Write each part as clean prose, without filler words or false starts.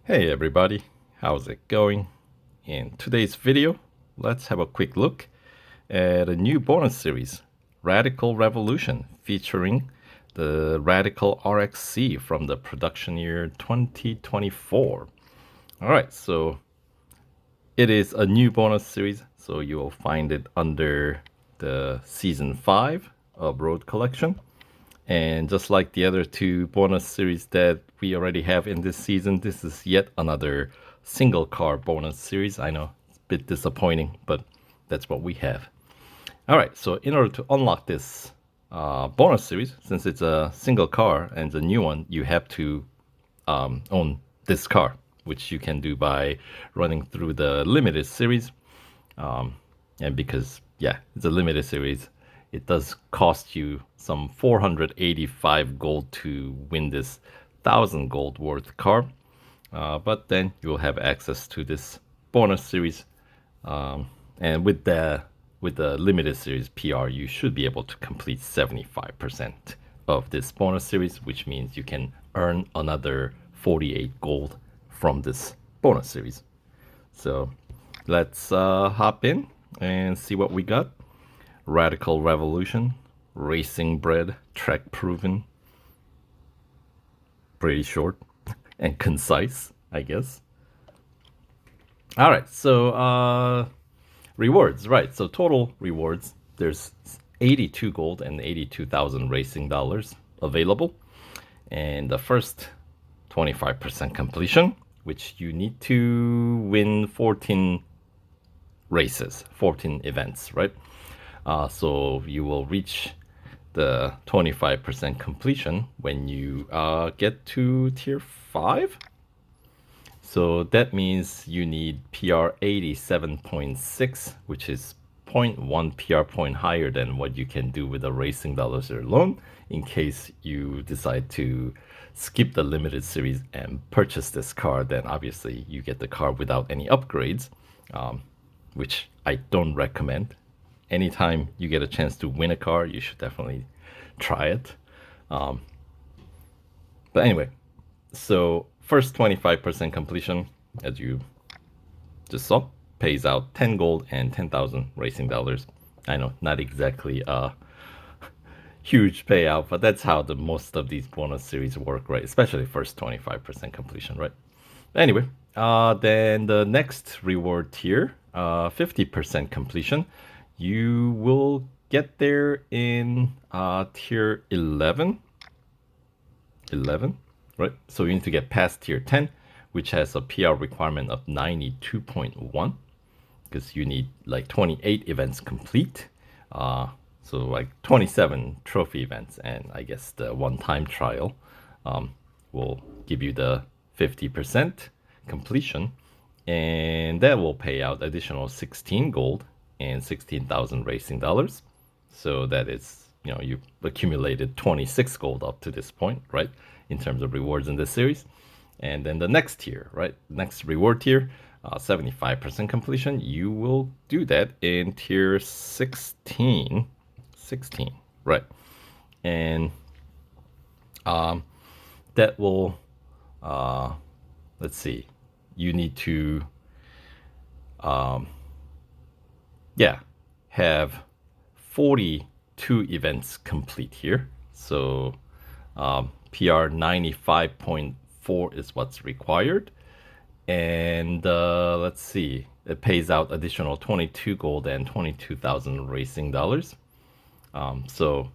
Hey everybody, how's it going? In today's video, let's have a quick look at a new bonus series, Radical Revolution, featuring the Radical RXC from the production year 2024. Alright, so it is a new bonus series, so you will find it under the Season 5 of Road Collection. And just like the other two bonus series that we already have in this season, this is yet another single car bonus series. I know it's a bit disappointing, but that's what we have. All right, so in order to unlock this bonus series, since it's a single car and it's a new one, you have to own this car, which you can do by running through the limited series. And because, yeah, it's a limited series, it does cost you some 485 gold to win this 1,000 gold worth car. But then you will have access to this bonus series. And with the limited series PR, you should be able to complete 75% of this bonus series, which means you can earn another 48 gold from this bonus series. So let's hop in and see what we got. Radical Revolution, Racing Bred, Track Proven. Pretty short and concise, I guess. All right, so rewards, right? So total rewards, there's 82 gold and 82,000 racing dollars available. And the first 25% completion, which you need to win 14 races, 14 events, right? So you will reach the 25% completion when you get to tier 5. So that means you need PR 87.6, which is 0.1 PR point higher than what you can do with the racing dollars alone, in case you decide to skip the limited series and purchase this car. Then obviously you get the car without any upgrades, which I don't recommend. Anytime you get a chance to win a car, you should definitely try it. But anyway, so first 25% completion, as you just saw, pays out 10 gold and 10,000 racing dollars. I know, not exactly a huge payout, but that's how the most of these bonus series work, right? Especially first 25% completion, right? Anyway, then the next reward tier, 50% completion. You will get there in tier 11. 11, right? So you need to get past tier 10, which has a PR requirement of 92.1, because you need like 28 events complete. So like 27 trophy events, and I guess the one-time trial will give you the 50% completion, and that will pay out additional 16 gold and 16,000 racing dollars. So that is, you've accumulated 26 gold up to this point, right? In terms of rewards in this series. And then the next tier, right? Next reward tier, 75% completion. You will do that in tier 16. 16, right? And that will, let's see, you need to, have 42 events complete here. So PR 95.4 is what's required. And let's see, it pays out additional 22 gold and 22,000 racing dollars. So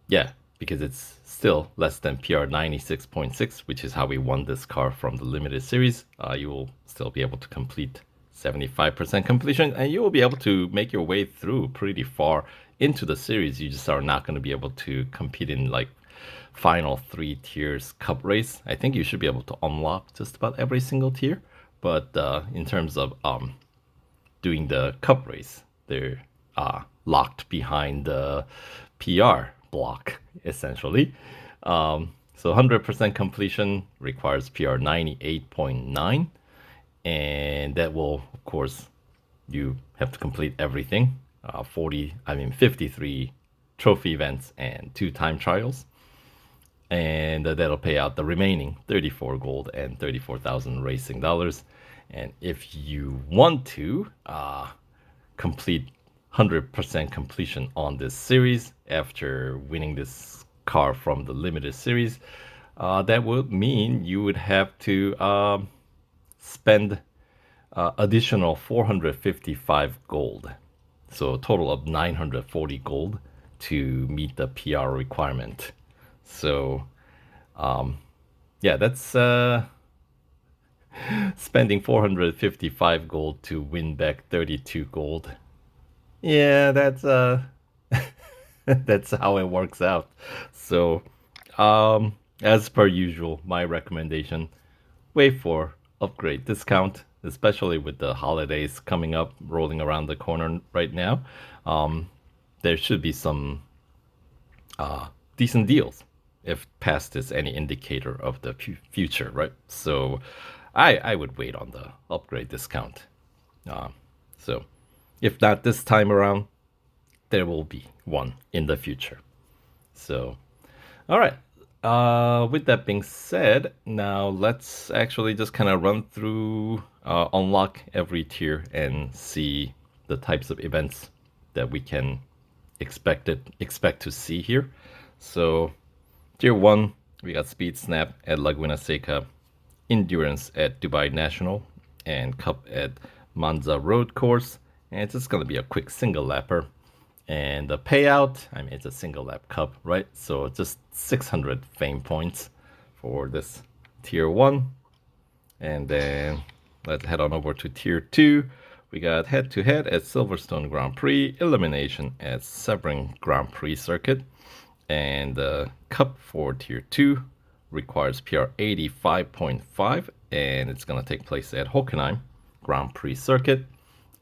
yeah, because it's still less than PR 96.6, which is how we won this car from the limited series, you will still be able to complete 75% completion, and you will be able to make your way through pretty far into the series. You just are not going to be able to compete in like final 3 tiers cup race. I think you should be able to unlock just about every single tier, but in terms of doing the cup race, they're locked behind the PR block, essentially. So 100% completion requires PR 98.9. And that will, of course, you have to complete everything. 53 trophy events and 2 time trials. and that'll pay out the remaining 34 gold and 34,000 racing dollars. And if you want to complete 100% completion on this series after winning this car from the limited series, that would mean you would have to spend additional 455 gold. So a total of 940 gold to meet the PR requirement. So, yeah, that's spending 455 gold to win back 32 gold. Yeah, that's that's how it works out. So, as per usual, my recommendation: wait for upgrade discount, especially with the holidays coming up, rolling around the corner right now. There should be some decent deals if past is any indicator of the future, right? So I would wait on the upgrade discount. So if not this time around, there will be one in the future. So, all right. With that being said, now let's actually just kind of run through, unlock every tier and see the types of events that we can expect to see here. So, tier 1, we got Speed Snap at Laguna Seca, Endurance at Dubai National, and Cup at Monza Road Course. And it's just going to be a quick single lapper. And the payout, I mean, it's a single lap cup, right? So just 600 fame points for this tier 1. And then let's head on over to tier 2. We got head to head at Silverstone Grand Prix, elimination at Sebring Grand Prix circuit. And the cup for tier 2 requires PR 85.5, and it's going to take place at Hockenheim Grand Prix circuit.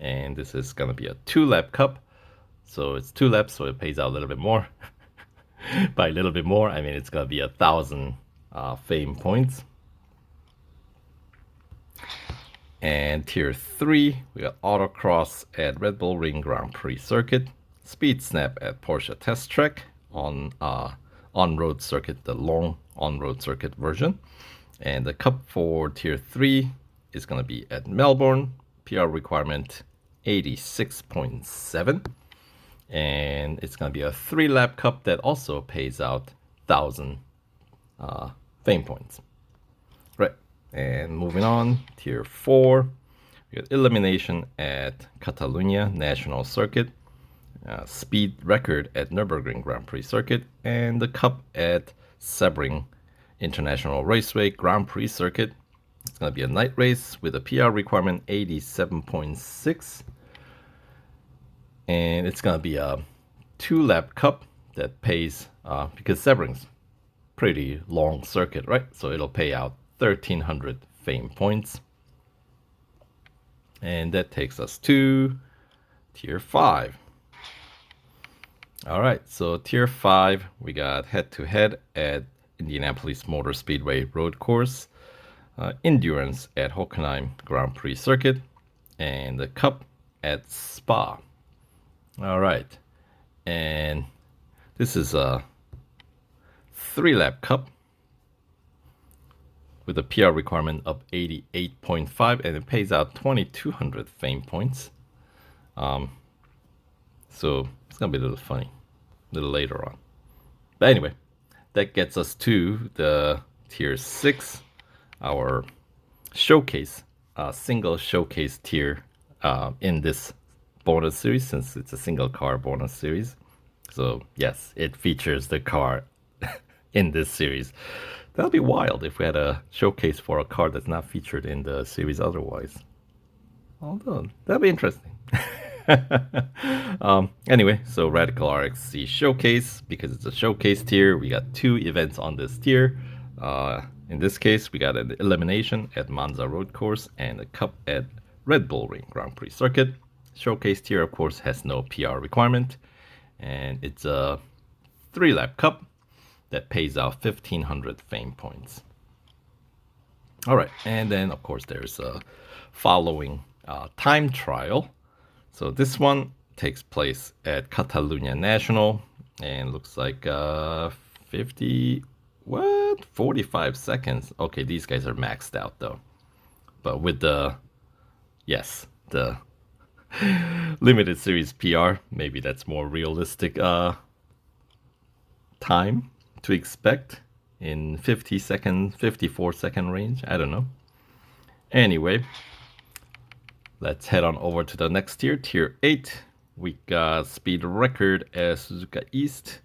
And this is going to be a 2-lap cup. So it's 2 laps, so it pays out a little bit more. By a little bit more, I mean it's going to be 1,000 fame points. And tier 3, we got Autocross at Red Bull Ring Grand Prix circuit, Speed Snap at Porsche Test Track on on-road circuit, the long on-road circuit version. And the cup for tier 3 is going to be at Melbourne, PR requirement 86.7. And it's going to be a 3-lap cup that also pays out 1,000 fame points. Right. And moving on, tier 4, we got elimination at Catalunya National Circuit, speed record at Nürburgring Grand Prix Circuit, and the cup at Sebring International Raceway Grand Prix Circuit. It's going to be a night race with a PR requirement 87.6. And it's going to be a 2-lap cup that pays, because Sebring's pretty long circuit, right? So it'll pay out 1,300 fame points. And that takes us to tier 5. All right, so tier 5, we got head-to-head at Indianapolis Motor Speedway Road Course, Endurance at Hockenheim Grand Prix Circuit, and the cup at Spa. All right, and this is a 3-lap cup with a PR requirement of 88.5, and it pays out 2,200 fame points. So it's gonna be a little funny, a little later on. But anyway, that gets us to the tier 6, our showcase, single showcase tier in this bonus series, since it's a single car bonus series. So yes, it features the car in this series. That'll be wild if we had a showcase for a car that's not featured in the series otherwise. Although that'd be interesting. Anyway, so Radical RXC Showcase, because it's a showcase tier, we got 2 events on this tier. In this case, we got an elimination at Monza Road Course and a cup at Red Bull Ring Grand Prix Circuit. Showcase tier, of course, has no PR requirement, and it's a 3-lap cup that pays out 1,500 fame points. All right, and then of course there's a following time trial. So this one takes place at Catalunya National, and looks like 50 What? 45 seconds? Okay, these guys are maxed out though. But with the, yes, the limited series PR, maybe that's more realistic time to expect in 50-second, 54-second range. I don't know. Anyway, let's head on over to the next tier, tier 8. We got speed record at Suzuka East,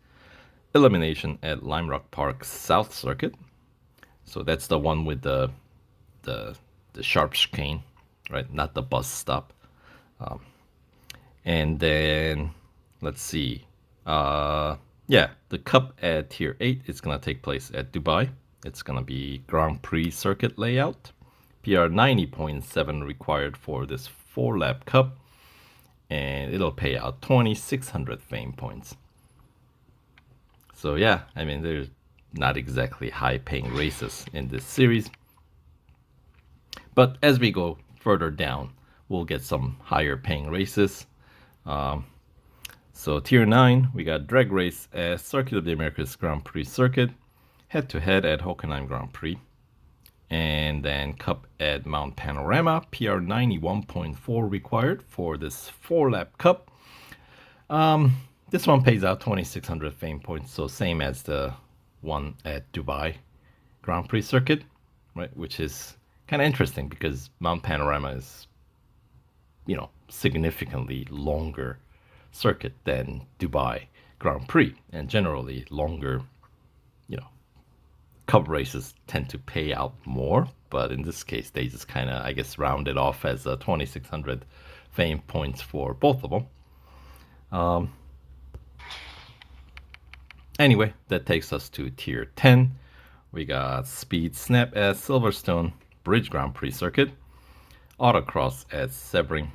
elimination at Lime Rock Park South Circuit. So that's the one with the sharp chicane, right? Not the bus stop. And then let's see. Yeah, the cup at tier 8 is gonna take place at Dubai. It's gonna be Grand Prix circuit layout. PR 90.7 required for this 4-lap cup, and it'll pay out 2,600 fame points. So yeah, I mean, there's not exactly high-paying races in this series. But as we go further down, we'll get some higher-paying races. So tier 9, we got drag race at Circuit of the Americas Grand Prix circuit, head-to-head at Hockenheim Grand Prix, and then cup at Mount Panorama, PR 91.4 required for this 4-lap cup. This one pays out 2,600 fame points, so same as the one at Dubai Grand Prix circuit, right? Which is kind of interesting because Mount Panorama is, significantly longer circuit than Dubai Grand Prix, and generally longer, cup races tend to pay out more, but in this case they just kind of, I guess, rounded off as 2,600 fame points for both of them. Anyway, that takes us to tier 10. We got Speed Snap at Silverstone Bridge Grand Prix circuit, Autocross at Sebring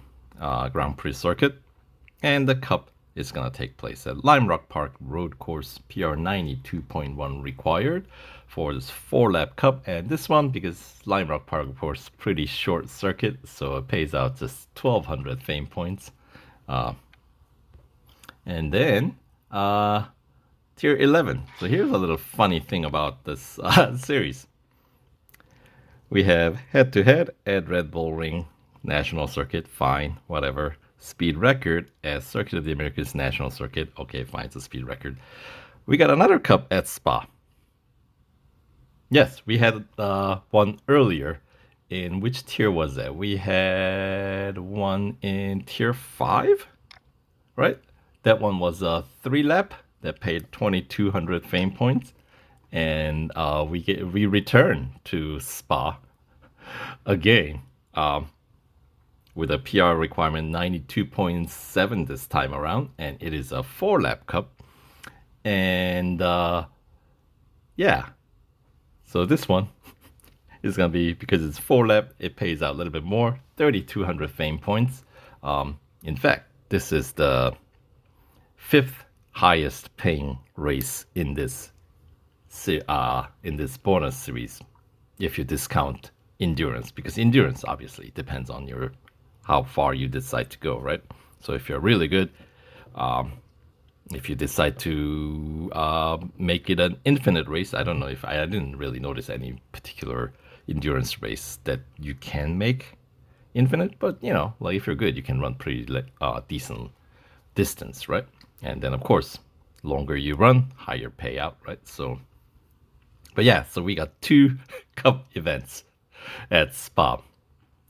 Grand Prix circuit, and the cup is going to take place at Lime Rock Park Road Course, PR 92.1 required for this 4-lap cup. And this one, because Lime Rock Park, of course, pretty short circuit, so it pays out just 1,200 fame points. And then tier 11. So here's a little funny thing about this series. We have head-to-head at Red Bull Ring National Circuit, fine, whatever. Speed record at Circuit of the Americas National Circuit, okay, fine, it's a speed record. We got another cup at Spa. Yes, we had one earlier. In which tier was that? We had one in tier 5, right? That one was a 3-lap that paid 2,200 fame points, and we return to Spa again with a PR requirement 92.7 this time around, and it is a 4-lap cup. And yeah, so this one is gonna be, because it's 4-lap, it pays out a little bit more, 3,200 fame points. In fact, this is the 5th highest paying race in this bonus series, if you discount endurance, because endurance obviously depends on how far you decide to go, right? So if you're really good, if you decide to make it an infinite race, I don't know, if I didn't really notice any particular endurance race that you can make infinite, but like if you're good, you can run pretty decent distance, right? And then of course, longer you run, higher payout, right? So, but yeah, so we got 2 cup events at Spa.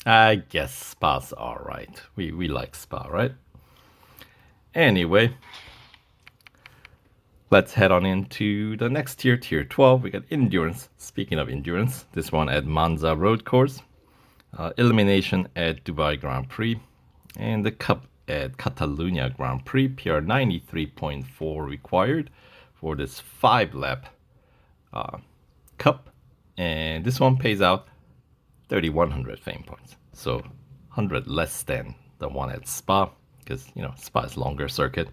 I guess Spa's alright. We like Spa, right? Anyway, let's head on into the next tier, tier 12. We got endurance. Speaking of endurance, this one at Monza Road Course, elimination at Dubai Grand Prix, and the cup at Catalonia Grand Prix, PR 93.4 required for this 5-lap cup, and this one pays out 3,100 fame points, so 100 less than the one at Spa, because Spa is longer circuit.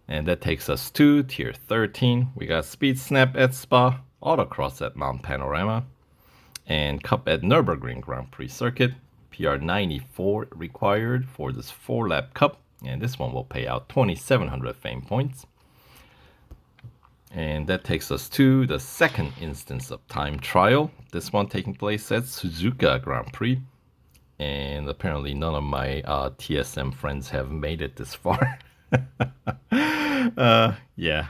And that takes us to tier 13. We got Speed Snap at Spa, Autocross at Mount Panorama, and cup at Nürburgring Grand Prix circuit, PR 94 required for this 4-lap cup, and this one will pay out 2,700 fame points. And that takes us to the second instance of time trial. This one taking place at Suzuka Grand Prix. And apparently none of my TSM friends have made it this far. Yeah.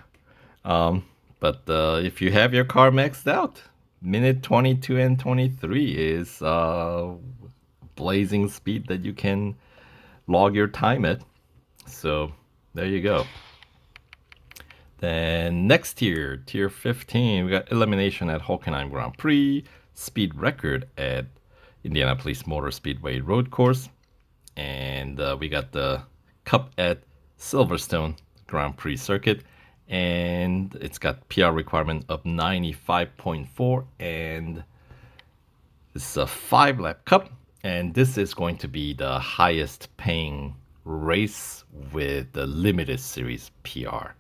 But if you have your car maxed out, minute 22 and 23 is blazing speed that you can log your time at. So there you go. Then next tier, tier 15, we got elimination at Hockenheim Grand Prix, speed record at Indianapolis Motor Speedway Road Course, and we got the cup at Silverstone Grand Prix circuit, and it's got PR requirement of 95.4, and this is a 5-lap cup, and this is going to be the highest paying race with the limited series PR.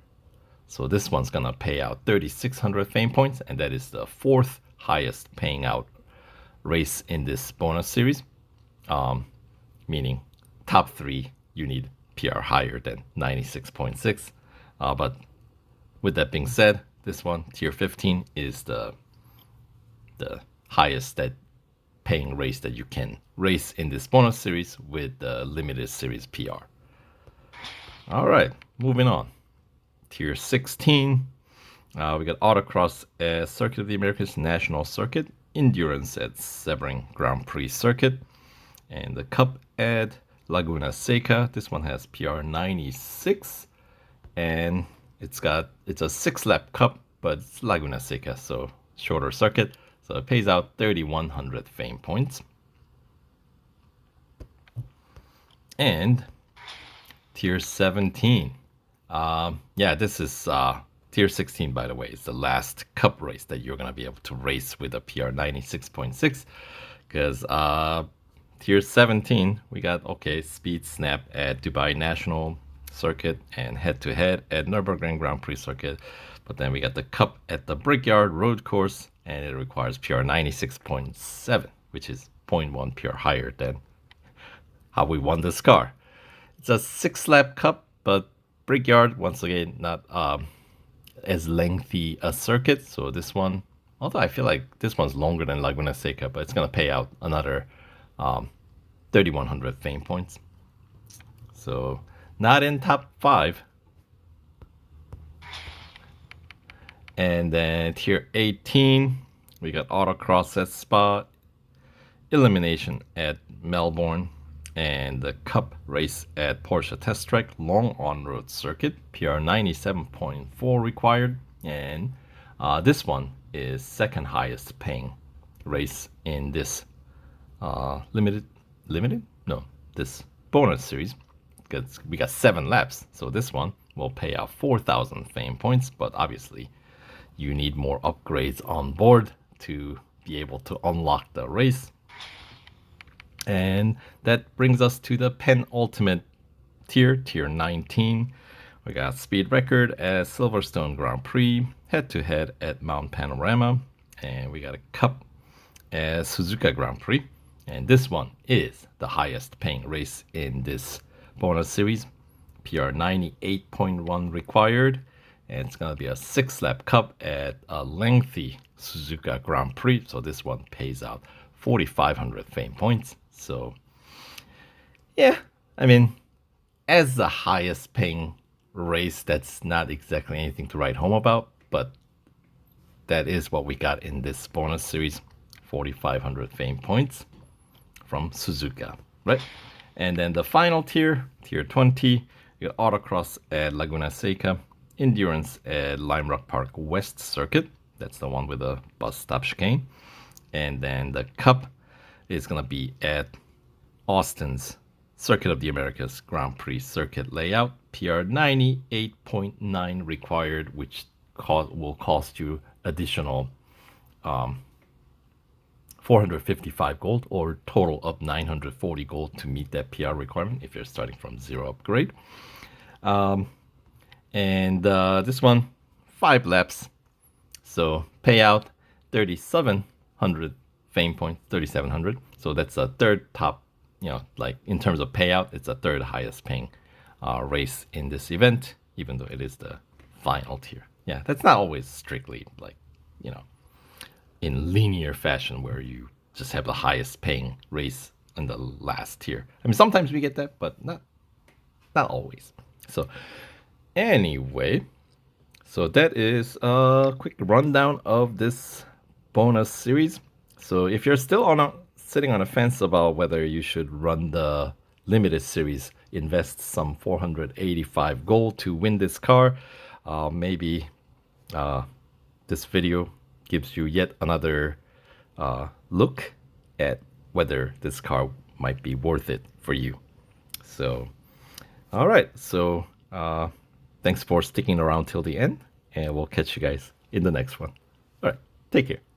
So this one's gonna pay out 3,600 fame points, and that is the 4th highest paying out race in this bonus series. Meaning top 3 you need PR higher than 96.6. But with that being said, this one, tier 15, is the highest that paying race that you can race in this bonus series with the limited series PR. All right, moving on. Tier 16, we got Autocross at Circuit of the Americas National Circuit, Endurance at Sebring Grand Prix Circuit, and the Cup at Laguna Seca. This one has PR 96, and it's a 6-lap Cup, but it's Laguna Seca, so shorter circuit, so it pays out 3,100 fame points. And tier 17. Yeah, this is tier 16, by the way. It's the last cup race that you're going to be able to race with a PR 96.6. Because tier 17, we got, Speed Snap at Dubai National Circuit and head-to-head at Nürburgring Grand Prix Circuit. But then we got the cup at the Brickyard Road Course, and it requires PR 96.7, which is 0.1 PR higher than how we won this car. It's a 6-lap cup, but Brickyard, once again, not as lengthy a circuit. So this one, although I feel like this one's longer than Laguna Seca, but it's going to pay out another 3,100 fame points. So not in top 5. And then tier 18, we got Autocross at Spa, Elimination at Melbourne, and the Cup race at Porsche Test Track Long On-Road Circuit, PR 97.4 required, and this one is second highest paying race in this this bonus series, because we got 7 laps, so this one will pay out 4,000 fame points, but obviously you need more upgrades on board to be able to unlock the race. And that brings us to the penultimate tier, tier 19. We got speed record at Silverstone Grand Prix, head-to-head at Mount Panorama, and we got a cup at Suzuka Grand Prix. And this one is the highest paying race in this bonus series, PR 98.1 required, and it's gonna be a 6-lap cup at a lengthy Suzuka Grand Prix. So this one pays out 4,500 fame points. So, yeah, I mean, as the highest paying race, that's not exactly anything to write home about, but that is what we got in this bonus series, 4,500 fame points from Suzuka, right? And then the final tier, tier 20, you got Autocross at Laguna Seca, Endurance at Lime Rock Park West Circuit, that's the one with the bus stop chicane, and then the Cup is going to be at Austin's Circuit of the Americas Grand Prix circuit layout, PR 98.9 required, which will cost you additional 455 gold, or total of 940 gold to meet that PR requirement if you're starting from 0 upgrade. And this one, 5 laps, so payout 3,700 fame points, 3,700. So that's a third top, like in terms of payout, it's a third highest paying race in this event, even though it is the final tier. Yeah, that's not always strictly like, you know, in linear fashion where you just have the highest paying race in the last tier. I mean, sometimes we get that, but not always. So anyway, so that is a quick rundown of this bonus series. So if you're still sitting on a fence about whether you should run the limited series, invest some 485 gold to win this car, maybe this video gives you yet another look at whether this car might be worth it for you. So, all right. So, thanks for sticking around till the end, and we'll catch you guys in the next one. All right. Take care.